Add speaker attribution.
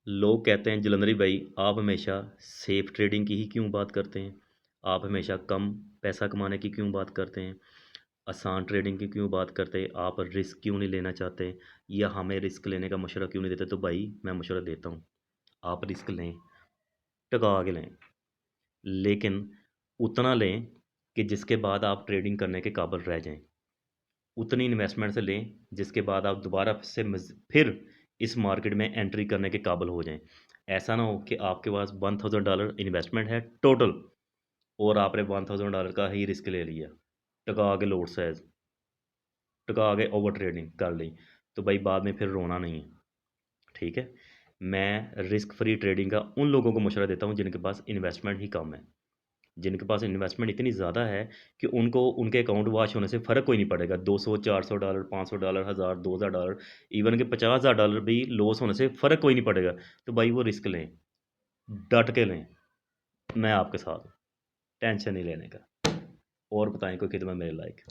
Speaker 1: लोग कहते हैं जलंधरी भाई आप हमेशा सेफ ट्रेडिंग की ही क्यों बात करते हैं, आप हमेशा कम पैसा कमाने की क्यों बात करते हैं, आसान ट्रेडिंग की क्यों बात करते हैं, आप रिस्क क्यों नहीं लेना चाहते या हमें रिस्क लेने का मशवरा क्यों नहीं देते। तो भाई मैं मशवरा देता हूँ, आप रिस्क लें, टका के लें, लेकिन उतना लें कि जिसके बाद आप ट्रेडिंग करने के काबिल रह जाएं। उतनी इन्वेस्टमेंट से लें जिसके बाद आप दोबारा से फिर इस मार्केट में एंट्री करने के काबिल हो जाएं। ऐसा ना हो कि आपके पास $1000 इन्वेस्टमेंट है टोटल और आपने $1000 का ही रिस्क ले लिया, टका के लोड साइज, टका के ओवर ट्रेडिंग कर ली, तो भाई बाद में फिर रोना नहीं है। ठीक है, मैं रिस्क फ्री ट्रेडिंग का उन लोगों को मशवरा देता हूँ जिनके पास इन्वेस्टमेंट ही कम है, जिनके पास इन्वेस्टमेंट इतनी ज़्यादा है कि उनको उनके अकाउंट वॉश होने से फ़र्क कोई नहीं पड़ेगा। $200 $400 $500 1000 $2000 इवन कि $50,000 भी लॉस होने से फ़र्क कोई नहीं पड़ेगा। तो भाई वो रिस्क लें, डट के लें, मैं आपके साथ हूँ, टेंशन नहीं लेने का। और बताएं कोई खिदमत मेरे लायक।